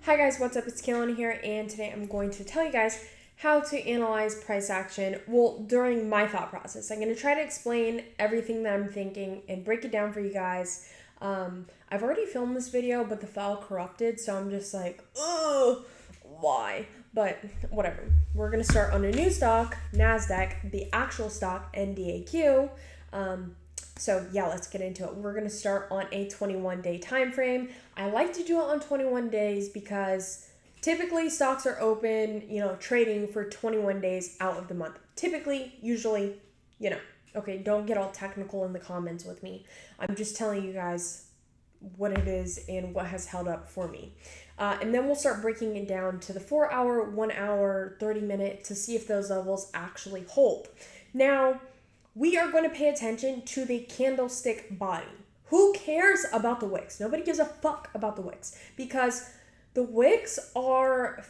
Hi guys, what's up? It's Kaylin here, and today I'm going to tell you guys how to analyze price action, during my thought process. I'm going to try to explain everything that I'm thinking and break it down for you guys. I've already filmed this video, but the file corrupted, so I'm just like, ugh, why? But whatever. We're going to start on a new stock, NASDAQ, the actual stock, NDAQ. So yeah, let's get into it. We're going to start on a 21-day time frame. I like to do it on 21 days because typically stocks are open, trading for 21 days out of the month. Typically, usually, okay, don't get all technical in the comments with me. I'm just telling you guys what it is and what has held up for me. And then we'll start breaking it down to the 4 hour, 1 hour, 30-minute to see if those levels actually hold. Now, we are going to pay attention to the candlestick body. Who cares about the wicks? Nobody gives a fuck about the wicks because the wicks are,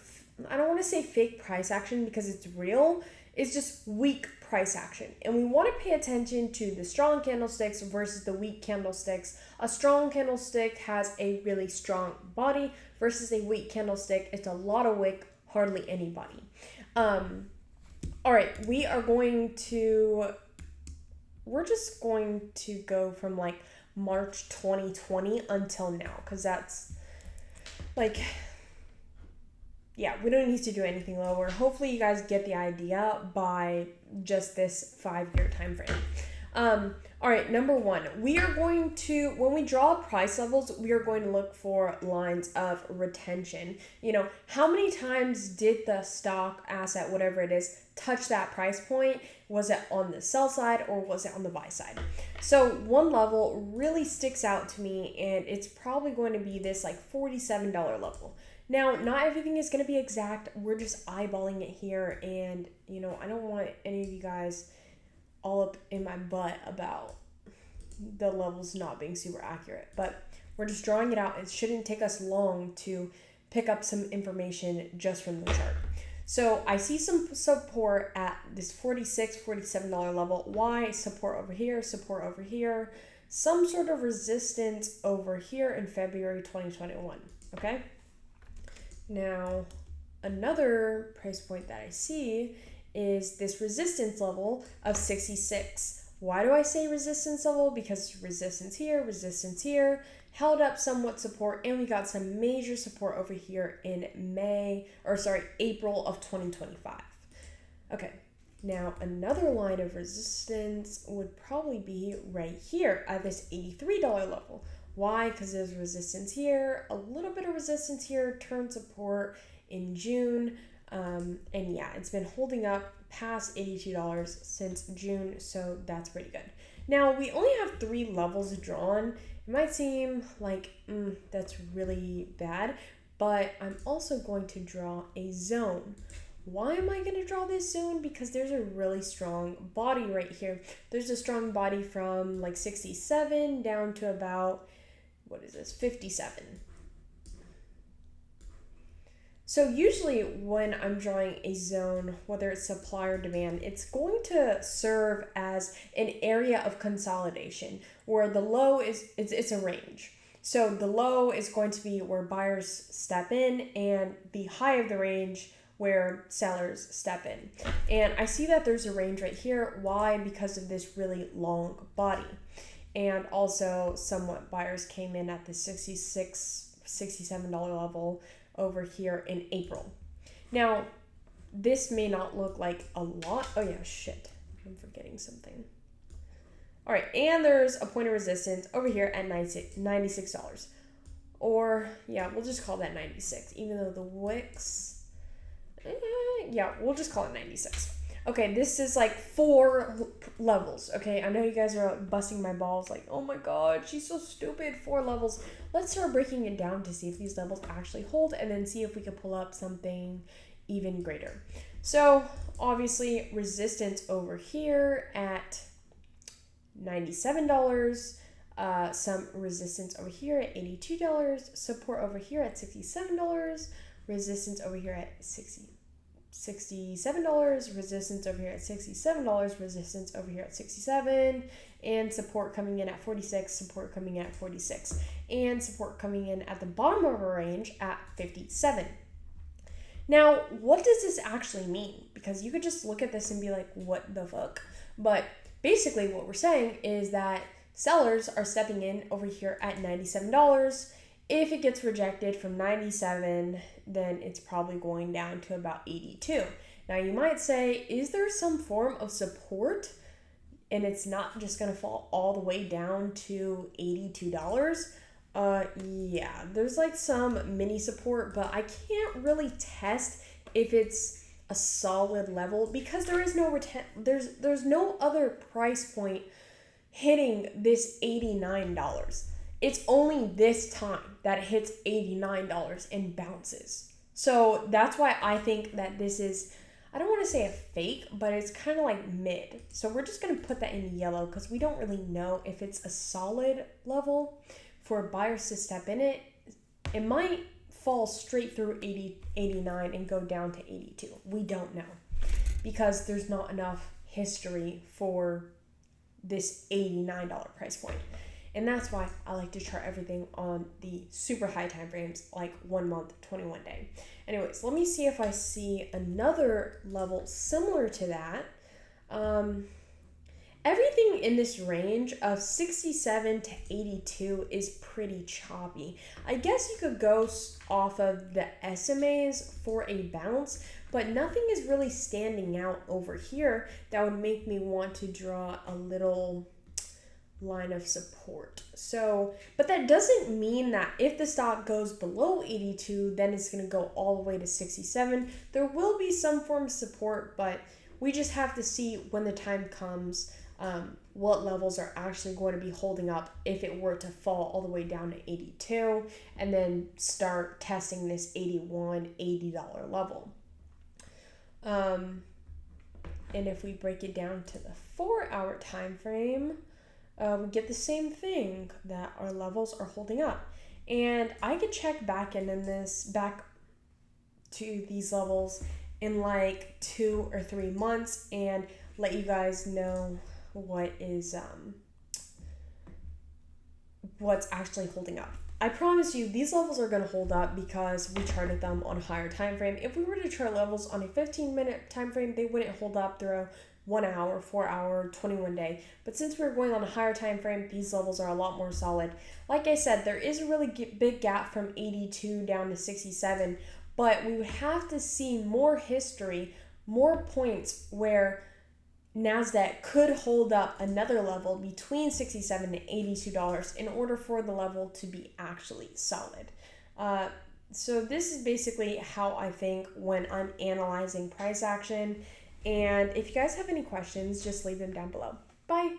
I don't want to say fake price action because it's real. It's just weak price action. And we want to pay attention to the strong candlesticks versus the weak candlesticks. A strong candlestick has a really strong body versus a weak candlestick. It's a lot of wick, hardly any body. All right, we're just going to go from like March 2020 until now because that's like, yeah, we don't need to do anything lower. Hopefully you guys get the idea by just this 5-year time frame. All right, number one, when we draw price levels, we are going to look for lines of retention. How many times did the stock, asset, whatever it is, touch that price point? Was it on the sell side or was it on the buy side? So one level really sticks out to me, and it's probably going to be this like $47 level. Now, not everything is going to be exact. We're just eyeballing it here, and I don't want any of you guys all up in my butt about the levels not being super accurate, but we're just drawing it out. It shouldn't take us long to pick up some information just from the chart. So I see some support at this $46, $47 level. Why? Support over here, some sort of resistance over here in February 2021, okay? Now, another price point that I see is this resistance level of 66. Why do I say resistance level? Because resistance here, held up somewhat support, and we got some major support over here in April of 2025. Okay, now another line of resistance would probably be right here at this $83 level. Why? Because there's resistance here, a little bit of resistance here, turn support in June. And yeah, it's been holding up past $82 since June, so that's pretty good. Now, we only have 3 levels drawn. It might seem like, that's really bad, but I'm also going to draw a zone. Why am I going to draw this zone? Because there's a really strong body right here. There's a strong body from like 67 down to about, 57. So usually when I'm drawing a zone, whether it's supply or demand, it's going to serve as an area of consolidation where the low it's a range. So the low is going to be where buyers step in and the high of the range where sellers step in. And I see that there's a range right here. Why? Because of this really long body. And also somewhat buyers came in at the $66, $67 level over here in April. Now, this may not look like a lot. Oh yeah, shit. I'm forgetting something. All right, and there's a point of resistance over here at $96. Or, yeah, we'll just call that 96, even though the wicks, yeah, we'll just call it 96. Okay, this is like 4 levels, okay? I know you guys are busting my balls like, oh my god, she's so stupid, 4 levels. Let's start breaking it down to see if these levels actually hold and then see if we can pull up something even greater. So, obviously, resistance over here at $97, some resistance over here at $82, support over here at $67, resistance over here at $66. $67, resistance over here at $67, resistance over here at 67, and support coming in at 46, support coming in at 46, and support coming in at the bottom of our range at 57. Now, what does this actually mean? Because you could just look at this and be like, what the fuck? But basically what we're saying is that sellers are stepping in over here at $97. If it gets rejected from 97, then it's probably going down to about 82. Now you might say, is there some form of support and it's not just going to fall all the way down to $82? Yeah, there's like some mini support, but I can't really test if it's a solid level because there is no there's no other price point hitting this $89. It's only this time that it hits $89 and bounces. So that's why I think that this is, I don't want to say a fake, but it's kind of like mid. So we're just going to put that in yellow because we don't really know if it's a solid level for buyers to step in it. It might fall straight through 89 and go down to 82. We don't know because there's not enough history for this $89 price point. And that's why I like to chart everything on the super high time frames, like 1 month, 21 day. Anyways, let me see if I see another level similar to that. Everything in this range of 67 to 82 is pretty choppy. I guess you could go off of the SMAs for a bounce, but nothing is really standing out over here that would make me want to draw a little line of support. So, but that doesn't mean that if the stock goes below 82, then it's going to go all the way to 67. There will be some form of support, but we just have to see when the time comes what levels are actually going to be holding up if it were to fall all the way down to 82 and then start testing this $80 level. And if we break it down to the 4-hour time frame, we get the same thing, that our levels are holding up. And I could check back back to these levels in like 2 or 3 months and let you guys know what is what's actually holding up. I promise you these levels are going to hold up because we charted them on a higher time frame. If we were to chart levels on a 15-minute time frame, they wouldn't hold up through 1 hour, 4 hour, 21 day. But since we're going on a higher time frame, these levels are a lot more solid. Like I said, there is a really big gap from 82 down to 67, but we would have to see more history, more points where NASDAQ could hold up another level between $67 to $82 in order for the level to be actually solid. So this is basically how I think when I'm analyzing price action. And if you guys have any questions, just leave them down below. Bye.